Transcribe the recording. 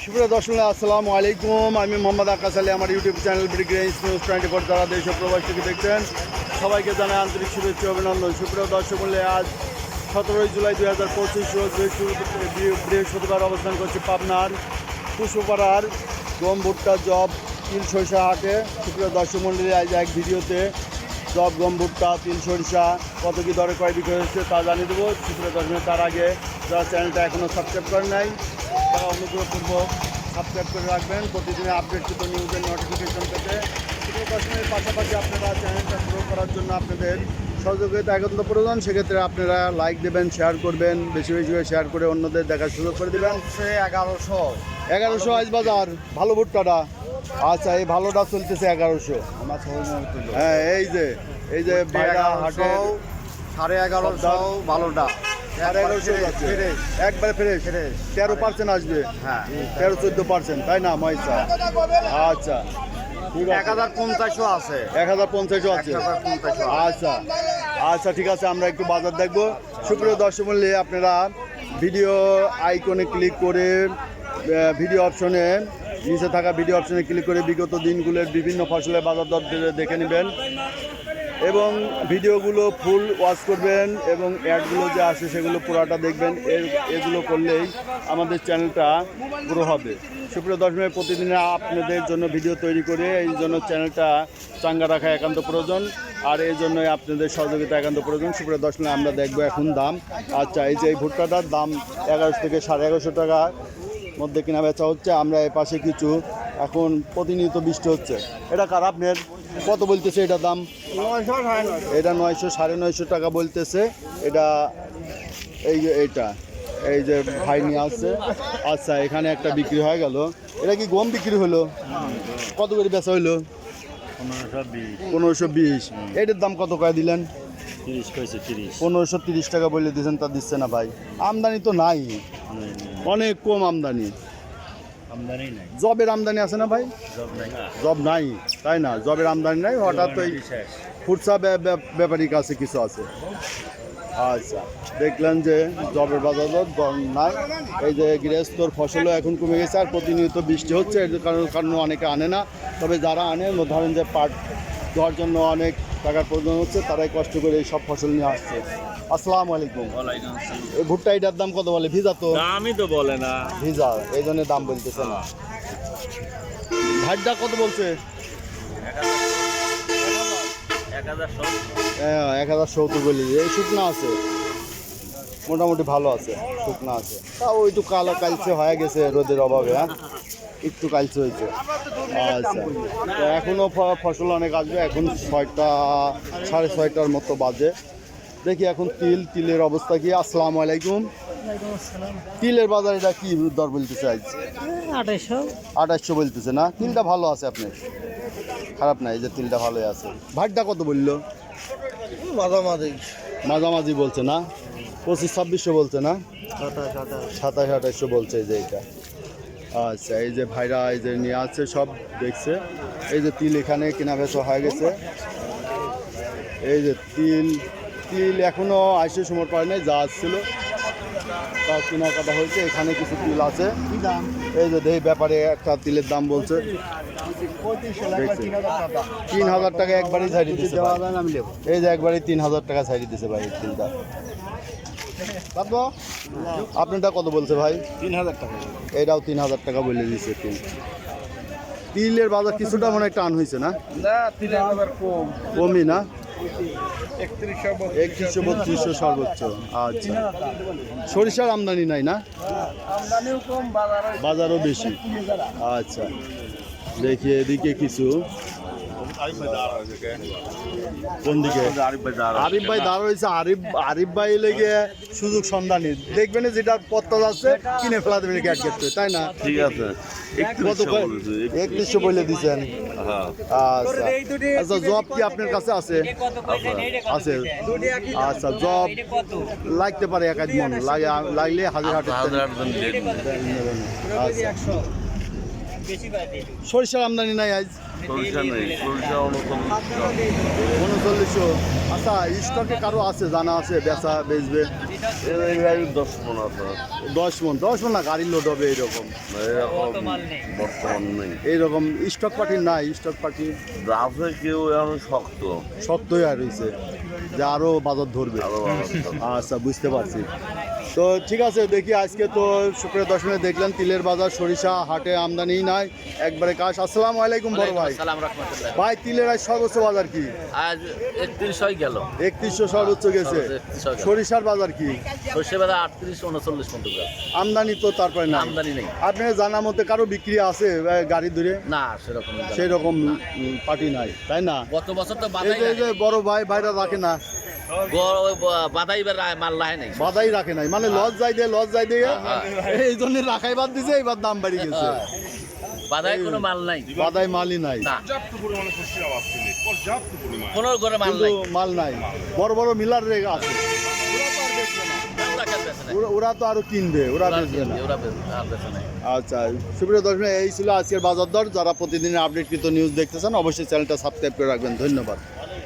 সুপ্রিয় দর্শক আসসালামু আলাইকুম। আমি মোহাম্মদ আকাশ আলী। আমার ইউটিউব চ্যানেল ব্রিগ্রেন্স নিউজ 24 যারা দেশ ও প্রবাস থেকে দেখছেন সবাইকে জানাই আন্তরিক শুভেচ্ছা অভিনন্দন। সুপ্রিয় দর্শক মূল্যে আজ 17 জুলাই 2025 রোজ বৃহস্পতিবার অবস্থান করছি পাবনার পুষ্পপাড়ার গম ভুট্টা জব তিল সরিষা হাটে। সুপ্রিয় দর্শক মন্ডলী আজ এক ভিডিওতে জব গম ভুট্টা তিল সরিষা কত কী দরে ক্রয় বিক্রয় হচ্ছে তা জানিয়ে দেবো। সুপ্রিয় দর্শক তার আগে যারা চ্যানেলটা এখনও সাবস্ক্রাইব করেন নাই তারা অনুগ্রহপূর্বক সাবস্ক্রাইব করে রাখবেন প্রতিদিনের আপডেটকৃত নিউজের নোটিফিকেশন পেতে। সুপ্রিয় দর্শকের পাশাপাশি আপনারা চ্যানেলটা গ্রো করার জন্য আপনাদের সহযোগিতা একান্ত প্রয়োজন। সেক্ষেত্রে আপনারা লাইক দেবেন, শেয়ার করবেন, বেশি বেশি করে শেয়ার করে অন্যদের দেখার সুযোগ করে দেবেন। 1100 আজ বাজার ভালো ভুট্টাটা। আচ্ছা, এই ভালোটা চলতেছে 1100। হ্যাঁ, এই যে ভাইরা হাটে 1150 ভালোটা 1150 একবারে ফ্রেশ 13% আসবে। হ্যাঁ 13-14% তাই না মহিষা? আচ্ছা, 1050 আছে 1050 আছে। 1050 আচ্ছা আচ্ছা, ঠিক আছে, আমরা একটু বাজার দেখবো। সুপ্রিয় দর্শক মূল্যে আপনারা ভিডিও আইকনে ক্লিক করে ভিডিও অপশনে নিচে থাকা ভিডিও অপশনে ক্লিক করে বিগত দিনগুলোর বিভিন্ন ফসলের বাজার দর দেখে নেবেন এবং ভিডিওগুলো ফুল ওয়াচ করবেন এবং অ্যাডগুলো যে আসে সেগুলো পুরাটা দেখবেন। এগুলো করলেই আমাদের চ্যানেলটা গ্রো হবে। সুপ্রিয় দর্শক, প্রতিদিন আপনাদের জন্য ভিডিও তৈরি করে এই জন্য চ্যানেলটা চাঙ্গা রাখা একান্ত প্রয়োজন, আর এই জন্যই আপনাদের সহযোগিতা একান্ত প্রয়োজন। সুপ্রিয় দর্শক, আমরা দেখবো এখন দাম। আচ্ছা, এই যে এই ভুট্টাটার দাম 1100 থেকে 1150 টাকার মধ্যে কিনা বেচা হচ্ছে। আমরা এ পাশে কিছু এখন প্রতিনিয়ত বৃষ্টি হচ্ছে। এটা কার আপনার কত বলতেছে এটার দাম? এটা 900 950 টাকা বলতেছে। এটা এই যে ভাই নিয়ে আসছে। আচ্ছা, এখানে একটা বিক্রি হয়ে গেল। এটা কি গম বিক্রি হলো? কত করে বেচা হইলো? 1520। এটার দাম কত করে দিলেন? 1530 টাকা বলে দিয়েছেন। তা দিচ্ছে না ভাই, আমদানি তো নাই, অনেক কম আমদানি। জবের আমদানি আছে না ভাই? জব নাই তাই না? জবের আমদানি নাই, হঠাৎ ওই ফুটসা ব্যাপারীর কাছে কিছু আছে। আচ্ছা, দেখলেন যে জবের বাজার নাই। এই যে গৃহস্থর ফসলও এখন কমে গেছে, আর প্রতিনিয়ত বৃষ্টি হচ্ছে। এর কারণে অনেকে আনে না, তবে যারা আনে ধরেন যে পাট দেওয়ার জন্য অনেক টাকার প্রয়োজন হচ্ছে, তারাই কষ্ট করে এই সব ফসল নিয়ে আসছে। আসসালামু আলাইকুম। এই ভুট্টা এটার দাম কত বলে? ভিজা তো দামই তো বলে না, ভিজা, এই জন্য দাম বলতেছে না। ভাইটা কত বলছে? 1070 বলি। এই শুকনা আছে, মোটামুটি ভালো আছে, শুকনা আছে। তাও একটু কালচে হয়ে গেছে রোদের অভাবে। হ্যাঁ, একটু কালচে হয়েছে। আচ্ছা, তো এখনও ফসল অনেক আসবে। এখন 6টা 6:30টার মতো বাজে। দেখি এখন তিলের অবস্থা কি। আসসালামু আলাইকুম। তিলের বাজার এটা কি দর বলতেছে আজ? 2800 বলতেছে না? তিলটা ভালো আছে আপনার, খারাপ না। এই যে তিলটা ভালোই আছে। ভাইটা কত বললো? মাঝামাঝি বলছে না? 25-2600 বলছে না? 27-2800 বলছে। এই যে এইটা। আচ্ছা, এই যে ভাইরা এই যে নিয়ে আছে সব দেখছে। এই যে তিল এখানে কেনা বেচা হয়ে গেছে। এই যে তিল এখনো আসে সময় পায় নাই, যা আসছিল তা কেনাকাটা হয়েছে। এখানে কিছু তিল আছে। এই যে এই ব্যাপারে একটা তিলের দাম বলছে 3000 টাকা একবারই ছাড়িয়ে দিচ্ছে। এই যে একবারই 3000 টাকা ছাড়িয়ে দিচ্ছে ভাই তিলটা। আপনারটা কত বলছে ভাই? 3000 টাকা। এটাও 3000 টাকা বলে দিচ্ছে। তিলের বাজার কিছুটা মনে হয় টান হয়েছে না? কমই না, 3100-3200 সর্বোচ্চ। আচ্ছা, সরিষার আমদানি নাই না? বাজারও বেশি। আচ্ছা, দেখি এদিকে কিছু। কোন দিকে? আরিফ ভাই দাঁড় হয়েছে। আরিফ ভাই লেগে সুযোগ সন্ধানী দেখবেন, যেটা পত্তা যাচ্ছে কিনে ফেলা দেবেন গ্যাট গেট, তাই না? ঠিক আছে, কত 3100 বলে দিচ্ছেন। আচ্ছা আচ্ছা, জব কি আপনার কাছে আছে? আছে। আচ্ছা, জব লাগতে পারে 1 মন, লাগলে হাজার। আচ্ছা, সরিষার আমদানি নাই আজ? 3900। আচ্ছা, স্টকে কারো আছে জানা আছে বেচবে? এই 10-15 10 মন না গাড়ির লোড হবে এইরকম এরকম বর্তমান নেই। এইরকম স্টক পার্টি নাই, স্টক পার্টি আছে কেউ এখন শক্ত শক্তই আর হয়েছে যে আরো বাজার ধরবে। আরো আচ্ছা, বুঝতে পারছি। তো ঠিক আছে, দেখি আজকে তো শুক্রের দশমে দেখলেন তিলের বাজার, সরিষা হাটে আমদানি নাই, একবারে কাজ। আসসালামু আলাইকুম বড় ভাই। সালাম রাহমাতুল্লাহ। ভাই তিলের আজ সর্বোচ্চ বাজার কি? আজ 3100 গেল। 3100 সর্বোচ্চ গেছে। 3100 গেল। সরিষার বাজার কি? সর্ষে বাজার 38-39 পর্যন্ত গেল। আমদানি তো তারপরে না, আমদানি নেই। আপনার জানা মতে কারো বিক্রি আছে গাড়ি ধরে? না সেরকম গেল। সেই রকম পার্টি নাই, তাই না? গত বছর তো এই বাদাই যে বড় ভাই ভাইরা রাখে না, বাদাই মাল লাহে নাই। বাদাই রাখে নাই, মানে লজ যাই দিয়ে এই জন্য রাখাই বাদ দিছে, এবার দাম বাড়ি গেছে। বাদাই কোনো মাল নাই। বাদাই মালই নাই, না কোনো ঘরে মাল কিন্তু নাই। মাল নাই। বড় বড় মিলার রেগ আছে, ওরা কেন বেচে নাই? ওরা তো আরো কিনবে, ওরা বেচবে না। ওরা বেচে নাই। আচ্ছা, সুপ্রিয় দর্শক, এই ছিল আজকের বাজার দর। যারা প্রতিদিনের আপডেটকৃত নিউজ দেখতেছেন অবশ্যই চ্যানেলটা সাবস্ক্রাইব করে রাখবেন। ধন্যবাদ।